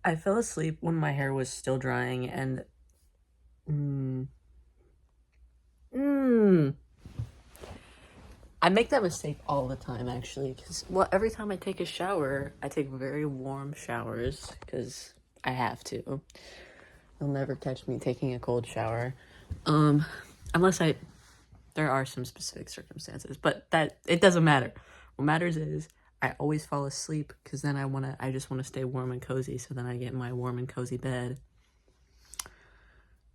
I fell asleep when my hair was still drying, and mm, mm, I make that mistake all the time, actually. Because, well, every time I take a shower, I take very warm showers because I have to. You'll never catch me taking a cold shower, um, unless there are some specific circumstances, but that it doesn't matter. What matters is I always fall asleep because then I just wanna stay warm and cozy. So then I get in my warm and cozy bed,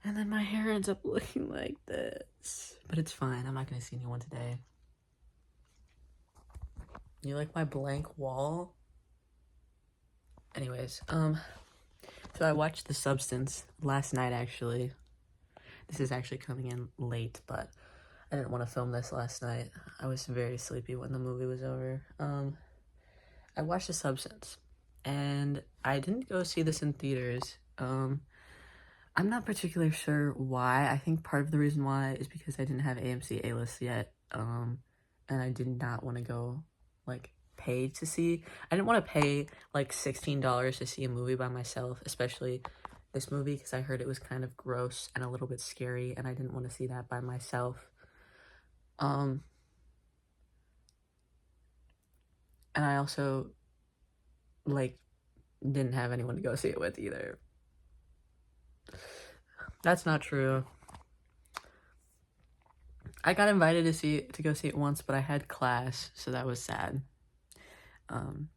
and then my hair ends up looking like this. But it's fine. I'm not gonna see anyone today. You like my blank wall? Anyways, so I watched The Substance last night. Actually, this is actually coming in late, but I didn't want to film this last night. I was very sleepy when the movie was over. I watched The Substance, and I didn't go see this in theaters. I'm not particularly sure why. I think part of the reason why is because I didn't have AMC A-list yet, and I did not want to go, like, pay to see. I didn't want to pay, like, $16 to see a movie by myself, especially this movie, because I heard it was kind of gross and a little bit scary, and I didn't want to see that by myself. Um, and I also, like, didn't have anyone to go see it with either. That's not true. I got invited to go see it once, but I had class, so that was sad. Um,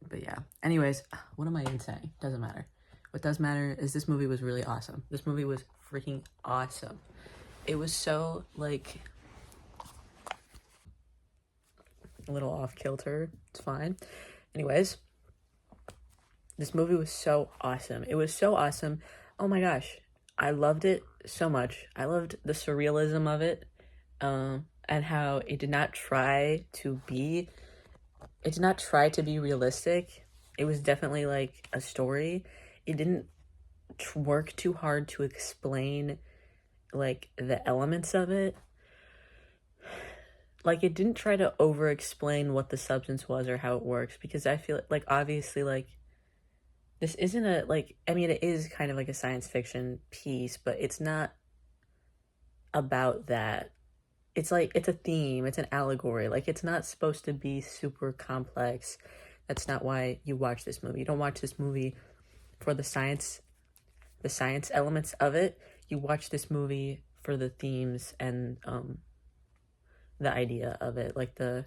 but yeah. Anyways, what am I even saying? Doesn't matter. What does matter is this movie was really awesome. This movie was freaking awesome. It was so, like, a little off kilter. It's fine. Anyways, this movie was so awesome. It was so awesome. Oh my gosh. I loved it so much. I loved the surrealism of it, and how it did not try to be realistic. It was definitely like a story. It didn't work too hard to explain like the elements of it. Like, it didn't try to over explain what the substance was or how it works, because I feel like obviously, like, this isn't a, like, I mean, it is kind of like a science fiction piece, but it's not about that. It's like, it's a theme, it's an allegory. Like, it's not supposed to be super complex. That's not why you watch this movie. You don't watch this movie for the science elements of it. You watch this movie for the themes and the idea of it, like the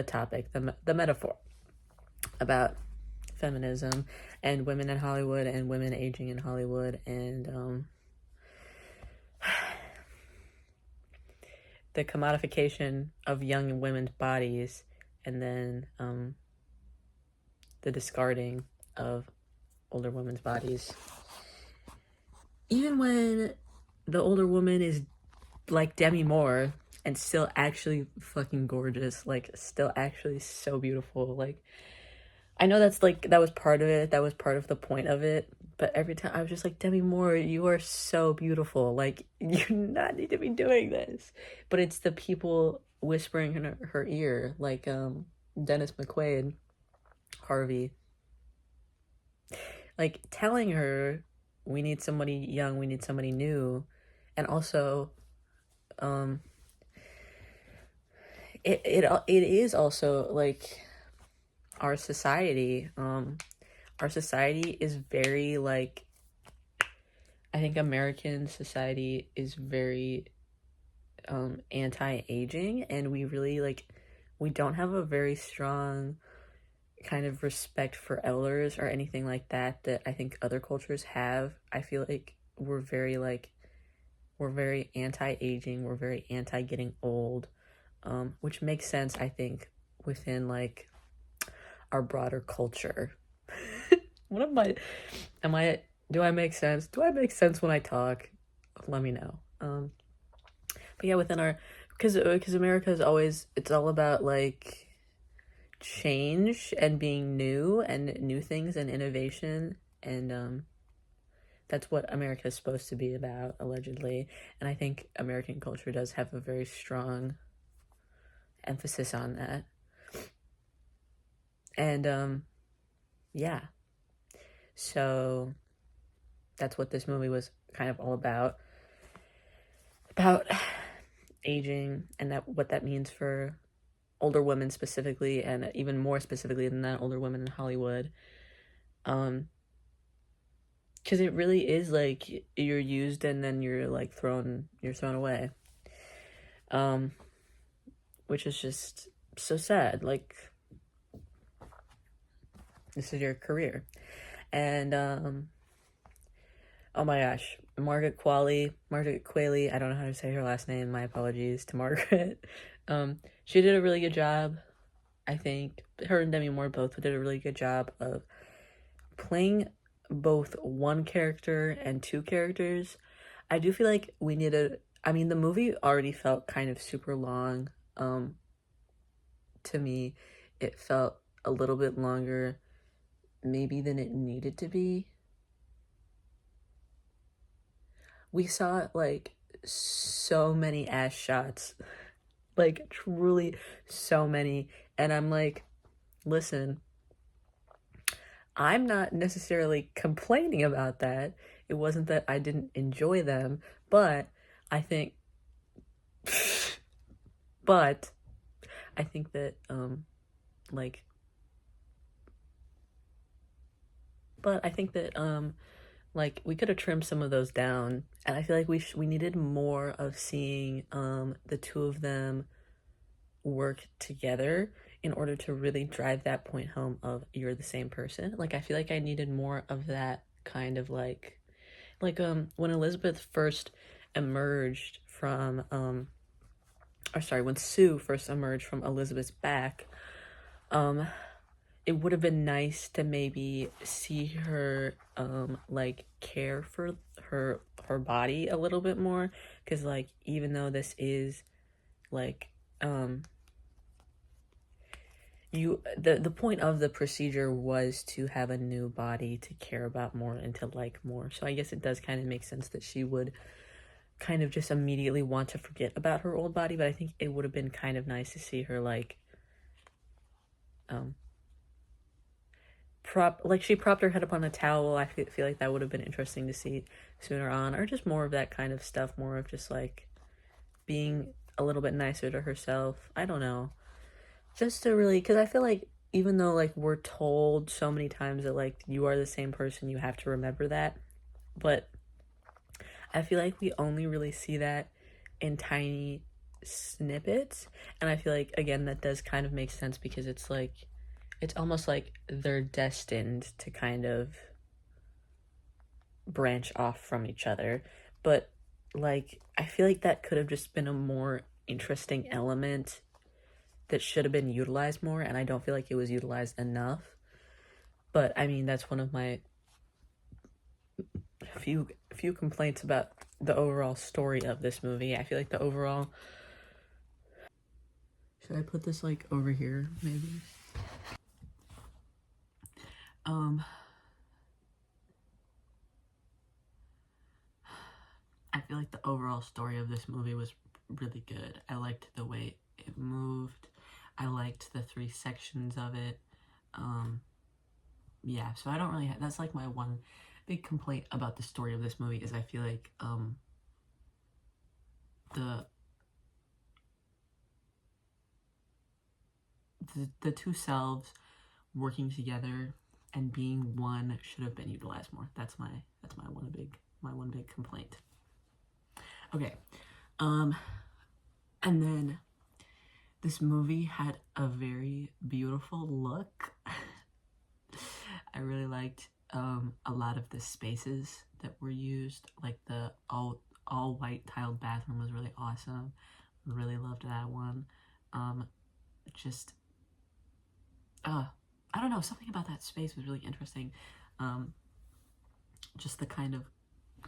topic, the metaphor about feminism and women in Hollywood and women aging in Hollywood, and the commodification of young women's bodies, and then the discarding of older women's bodies. Even when the older woman is like Demi Moore and still actually fucking gorgeous, like still actually so beautiful. Like, I know that's like, that was part of it, that was part of the point of it, but every time I was just like, Demi Moore, you are so beautiful. Like, you do not need to be doing this. But it's the people whispering in her ear, like Dennis McQuaid, Harvey, like telling her, we need somebody young, we need somebody new. And also, um it is also like our society. Our society is very, like, I think American society is very anti-aging, and we really, like, we don't have a very strong kind of respect for elders or anything like that that I think other cultures have. I feel like we're very anti-aging, we're very anti-getting old, which makes sense, I think, within like our broader culture. What am I, do I make sense? Do I make sense when I talk? Let me know. But yeah, within our, because America is always, it's all about like change and being new and new things and innovation, and that's what America is supposed to be about, allegedly. And I think American culture does have a very strong emphasis on that. And yeah. So that's what this movie was kind of all about aging and what that means for older women specifically, and even more specifically than that, older women in Hollywood. Because it really is like you're used and then you're thrown away. Which is just so sad. Like, this is your career. And oh my gosh, Margaret Qualley, I don't know how to say her last name. My apologies to Margaret. She did a really good job. I think her and Demi Moore both did a really good job of playing both one character and two characters. I do feel like we needed. I mean, the movie already felt kind of super long. To me, it felt a little bit longer, maybe, than it needed to be. We saw like so many ass shots, like truly so many, and I'm like, listen, I'm not necessarily complaining about that. It wasn't that I didn't enjoy them, but I think but I think that like but I think that like we could have trimmed some of those down, and I feel like we needed more of seeing the two of them work together in order to really drive that point home of you're the same person. Like, I feel like I needed more of that kind of like when Elizabeth first emerged from or sorry, when Sue first emerged from Elizabeth's back, it would have been nice to maybe see her like care for her body a little bit more, because like even though this is like the point of the procedure was to have a new body to care about more and to like more, so I guess it does kind of make sense that she would kind of just immediately want to forget about her old body. But I think it would have been kind of nice to see her like she propped her head up on a towel. I feel like that would have been interesting to see sooner on, or just more of that kind of stuff, more of just like being a little bit nicer to herself. I don't know, just to really, because I feel like even though like we're told so many times that like you are the same person, you have to remember that, but I feel like we only really see that in tiny snippets. And I feel like, again, that does kind of make sense, because it's like it's almost like they're destined to kind of branch off from each other. But like I feel like that could have just been a more interesting element that should have been utilized more, and I don't feel like it was utilized enough. But I mean, that's one of my few complaints about the overall story of this movie. I feel like the overall, should I put this like over here maybe? I feel like the overall story of this movie was really good. I liked the way it moved. I liked the three sections of it. Yeah, so I don't really that's like my one big complaint about the story of this movie, is I feel like the two selves working together and being one should have been utilized more. That's my one big complaint. Okay. And then this movie had a very beautiful look. I really liked a lot of the spaces that were used. Like the all white tiled bathroom was really awesome. Really loved that one. Just I don't know, something about that space was really interesting. Just the kind of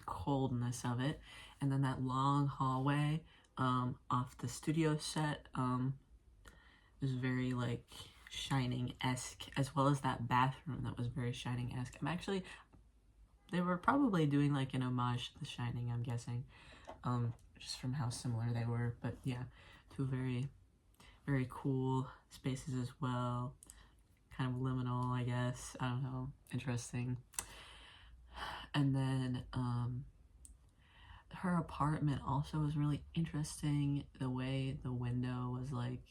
coldness of it. And then that long hallway off the studio set was very like Shining-esque, as well as that bathroom that was very Shining-esque. They were probably doing like an homage to The Shining, I'm guessing, just from how similar they were. But yeah, two very, very cool spaces as well. Kind of liminal, I guess. I don't know. Interesting. And then her apartment also was really interesting. The way the window was like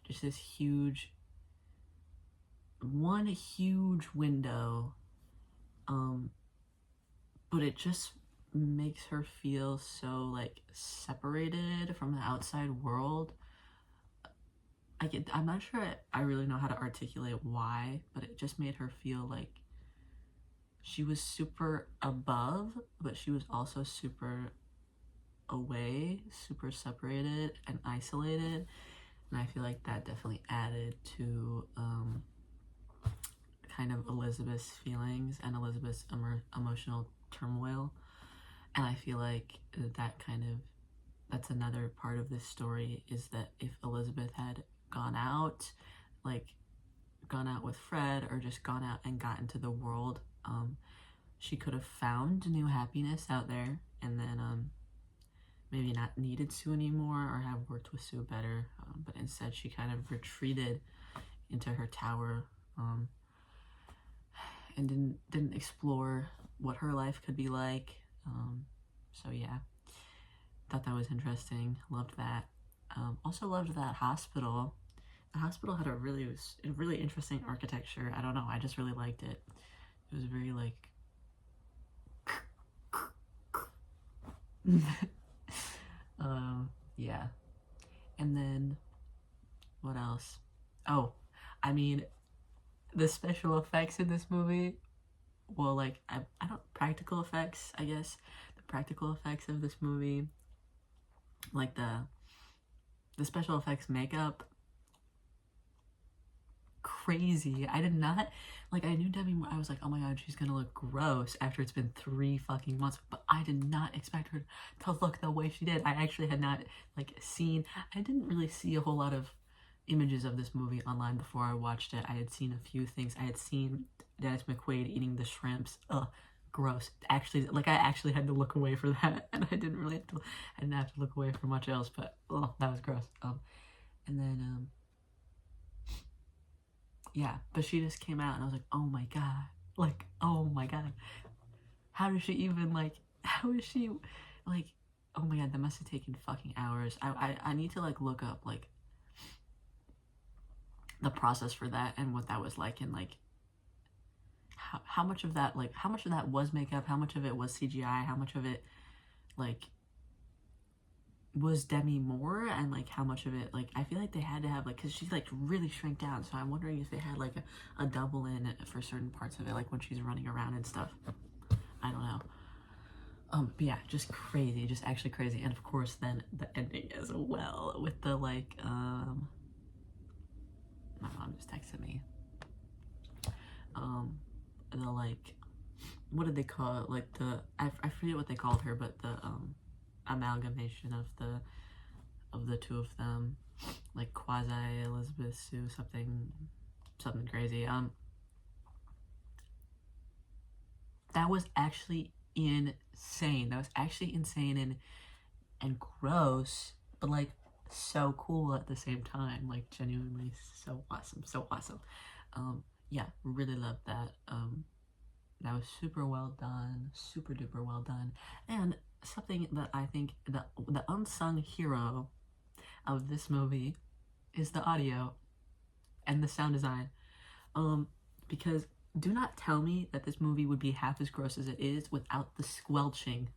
just this huge window, but it just makes her feel so like separated from the outside world. I'm not sure I really know how to articulate why, but it just made her feel like she was super above, but she was also super away, super separated and isolated. And I feel like that definitely added to kind of Elizabeth's feelings and Elizabeth's emotional turmoil. And I feel like that's another part of this story, is that if Elizabeth had gone out with Fred, or just gone out and got into the world, she could have found new happiness out there, and then maybe not needed Sue anymore, or have worked with Sue better, but instead she kind of retreated into her tower, and didn't explore what her life could be like. So yeah, thought that was interesting. Loved that. Also loved that hospital. The hospital had a really interesting architecture. I don't know, I just really liked it. It was very like yeah. And then what else? Oh, I mean, the special effects in this movie, well, like I don't practical effects, I guess. The practical effects of this movie, like the special effects makeup, crazy. I did not, like, I knew Demi Moore, I was like, oh my god, she's gonna look gross after it's been 3 fucking months, but I did not expect her to look the way she did. I actually had not, like, I didn't really see a whole lot of images of this movie online before I watched it. I had seen a few things. I had seen Dennis McQuaid eating the shrimps. Ugh, gross. Actually, like, I actually had to look away for that, and I didn't have to look away for much else, but oh, that was gross. And then yeah, but she just came out and I was like, oh my god, like, oh my god, how is she, like, oh my god, that must have taken fucking hours. I need to like look up like the process for that and what that was like, and like how much of that was makeup, how much of it was CGI, how much of it like was Demi Moore, and like how much of it, like, I feel like they had to have, like, because she's like really shrank down, so I'm wondering if they had like a double in for certain parts of it, like when she's running around and stuff. I don't know. But yeah, just crazy, just actually crazy. And of course then the ending as well, with the like my mom just texted me, the like, what did they call it, like I forget what they called her, but the amalgamation of the two of them, like quasi Elizabeth Sue something crazy. That was actually insane. That was actually insane and gross, but like so cool at the same time. Like genuinely so awesome, so awesome. Yeah, really loved that. That was super well done, super duper well done. And something that I think the unsung hero of this movie is the audio and the sound design. Because do not tell me that this movie would be half as gross as it is without the squelching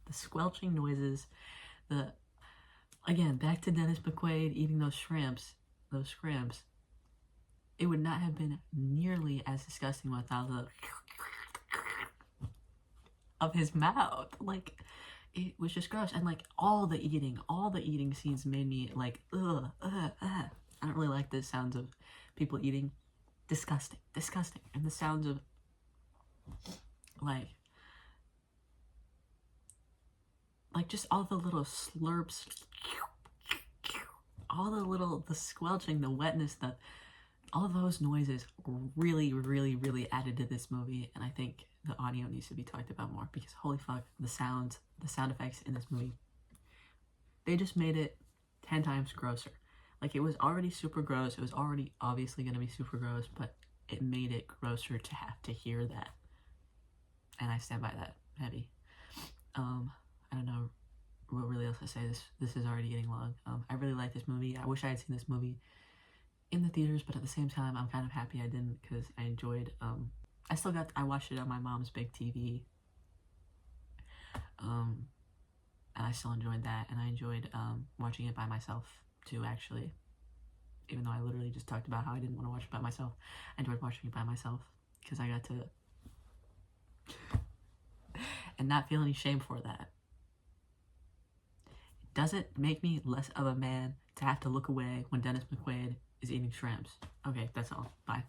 noises. Again, back to Dennis McQuaid eating those scrimps. It would not have been nearly as disgusting without the of his mouth. Like, it was just gross. And like all the eating scenes made me like I don't really like the sounds of people eating. Disgusting. And the sounds of like just all the little slurps, the squelching, the wetness, all of those noises really, really, really added to this movie. And I think the audio needs to be talked about more, because holy fuck, the sound effects in this movie, they just made it 10 times grosser. Like, it was already super gross. It was already obviously going to be super gross, but it made it grosser to have to hear that. and I stand by that heavy. I don't know what really else to say. This is already getting long. I really like this movie. I wish I had seen this movie in the theaters, but at the same time, I'm kind of happy I didn't, because I enjoyed, I watched it on my mom's big TV, and I still enjoyed that, and I enjoyed, watching it by myself, too, actually, even though I literally just talked about how I didn't want to watch it by myself. I enjoyed watching it by myself, because I got to, and not feel any shame for that. It doesn't make me less of a man to have to look away when Dennis McQuaid is eating shrimps. Okay, that's all. Bye.